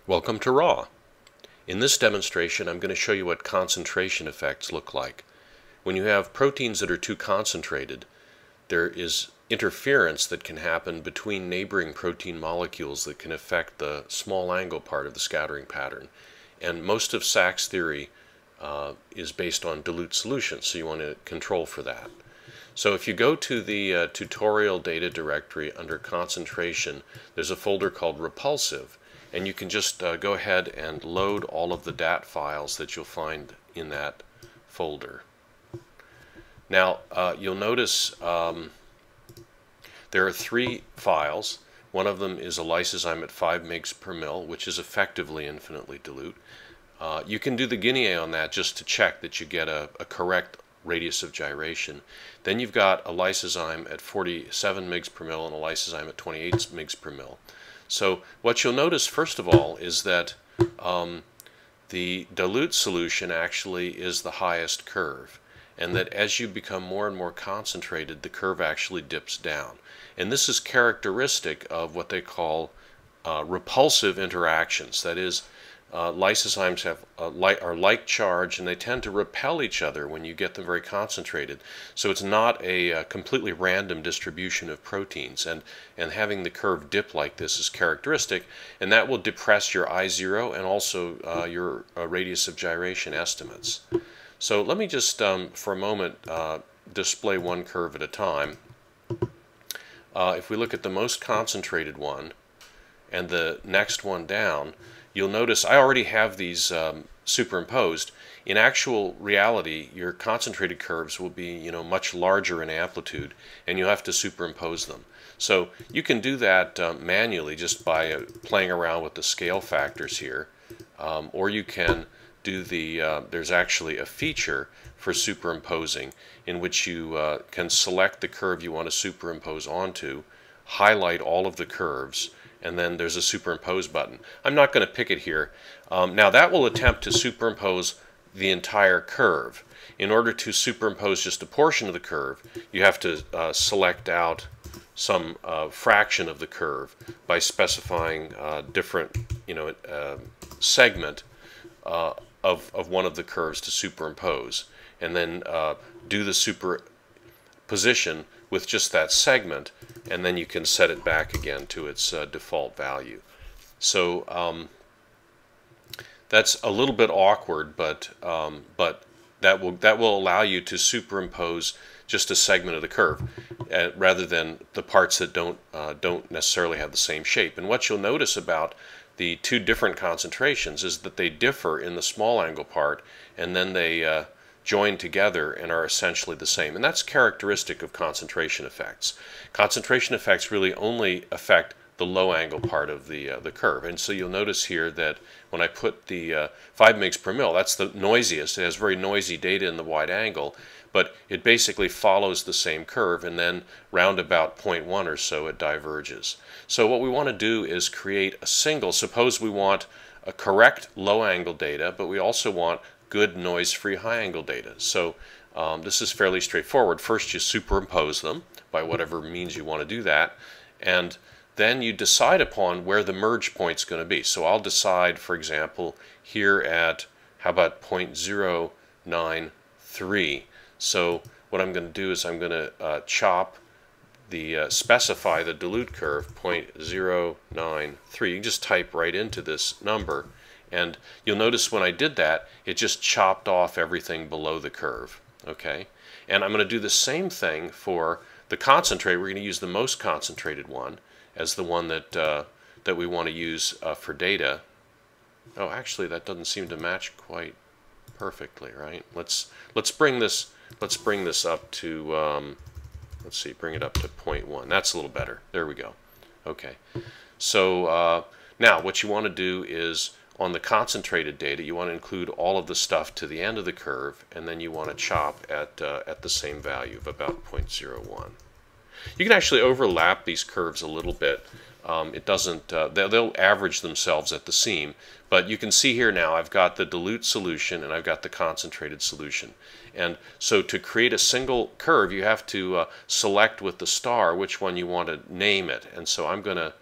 Welcome to Raw. In this demonstration, I'm going to show you what concentration effects look like. When you have proteins that are too concentrated, there is interference that can happen between neighboring protein molecules that can affect the small angle part of the scattering pattern. And most of SAXS theory is based on dilute solutions, so you want to control for that. So if you go to the tutorial data directory under concentration, there's a folder called repulsive, and you can just go ahead and load all of the DAT files that you'll find in that folder. Now you'll notice there are three files. One of them is a lysozyme at 5 mg per mil, which is effectively infinitely dilute. You can do the Guinea on that just to check that you get a correct radius of gyration. Then you've got a lysozyme at 47 mg per mil and a lysozyme at 28 mg per mil. So what you'll notice first of all is that the dilute solution actually is the highest curve, and that as you become more and more concentrated, the curve actually dips down. And this is characteristic of what they call repulsive interactions. That is, lysozymes are like charge, and they tend to repel each other when you get them very concentrated. So it's not a completely random distribution of proteins, and having the curve dip like this is characteristic, and that will depress your I0 and also your radius of gyration estimates. So let me just for a moment display one curve at a time. If we look at the most concentrated one and the next one down, you'll notice I already have these superimposed. In actual reality, your concentrated curves will be, much larger in amplitude, and you'll have to superimpose them. So you can do that manually just by playing around with the scale factors here, or you can do there's actually a feature for superimposing in which you can select the curve you want to superimpose onto, highlight all of the curves, and then there's a superimpose button. I'm not going to pick it here. Now that will attempt to superimpose the entire curve. In order to superimpose just a portion of the curve, you have to select out some fraction of the curve by specifying different segment of one of the curves to superimpose, and then do the superposition with just that segment, and then you can set it back again to its default value. So that's a little bit awkward, but that will allow you to superimpose just a segment of the curve rather than the parts that don't necessarily have the same shape. And what you'll notice about the two different concentrations is that they differ in the small angle part, and then they join together and are essentially the same. And that's characteristic of concentration effects. Concentration effects really only affect the low angle part of the curve. And so you'll notice here that when I put the 5 mg per mil, that's the noisiest. It has very noisy data in the wide angle, but it basically follows the same curve, and then round about 0.1 or so it diverges. So what we want to do is create a single. Suppose we want a correct low angle data, but we also want good noise-free high-angle data. So this is fairly straightforward. First you superimpose them by whatever means you want to do that, and then you decide upon where the merge point is going to be. So I'll decide, for example, here at, how about 0.093. So what I'm going to do is I'm going to specify the dilute curve, 0.093. You can just type right into this number, and you'll notice when I did that, it just chopped off everything below the curve. Okay, and I'm going to do the same thing for the concentrate. We're going to use the most concentrated one as the one that we want to use for data. Oh, actually, that doesn't seem to match quite perfectly, right? Let's bring this up to let's see, bring it up to 0.1. That's a little better. There we go. Okay, so now what you want to do is, on the concentrated data, you want to include all of the stuff to the end of the curve, and then you want to chop at the same value of about 0.01. You can actually overlap these curves a little bit. It doesn't, they'll average themselves at the seam, but you can see here now I've got the dilute solution and I've got the concentrated solution. And so to create a single curve, you have to select with the star which one you want to name it. And so I'm going to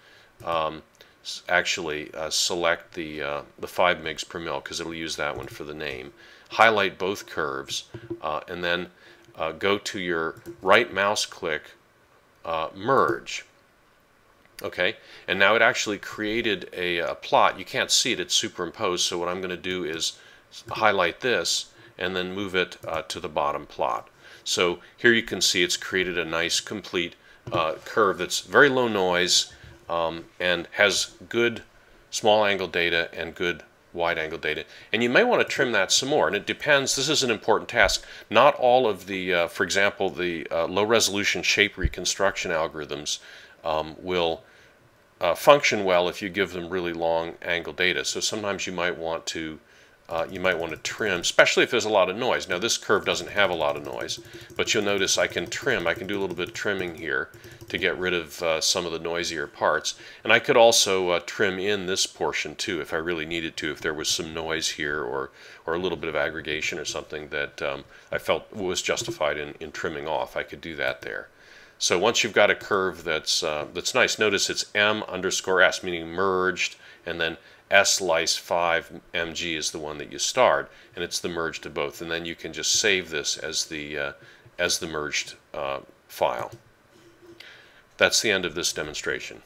actually select the 5 mgs per mil, because it'll use that one for the name. Highlight both curves, and then go to your right mouse click, merge. Okay, and now it actually created a plot. You can't see it, it's superimposed, so what I'm going to do is highlight this and then move it to the bottom plot. So here you can see it's created a nice complete curve that's very low noise and has good small angle data and good wide angle data. And you may want to trim that some more, and it depends. This is an important task. Not all of the, for example, the low resolution shape reconstruction algorithms will function well if you give them really long angle data. So sometimes you might want to trim, especially if there's a lot of noise. Now this curve doesn't have a lot of noise, but you'll notice I can trim. I can do a little bit of trimming here to get rid of some of the noisier parts. And I could also trim in this portion too if I really needed to, if there was some noise here or a little bit of aggregation or something that I felt was justified in trimming off. I could do that there. So once you've got a curve that's nice, notice it's M_S, meaning merged, and then S_lice 5 mg is the one that you starred, and it's the merged of both. And then you can just save this as the merged file. That's the end of this demonstration.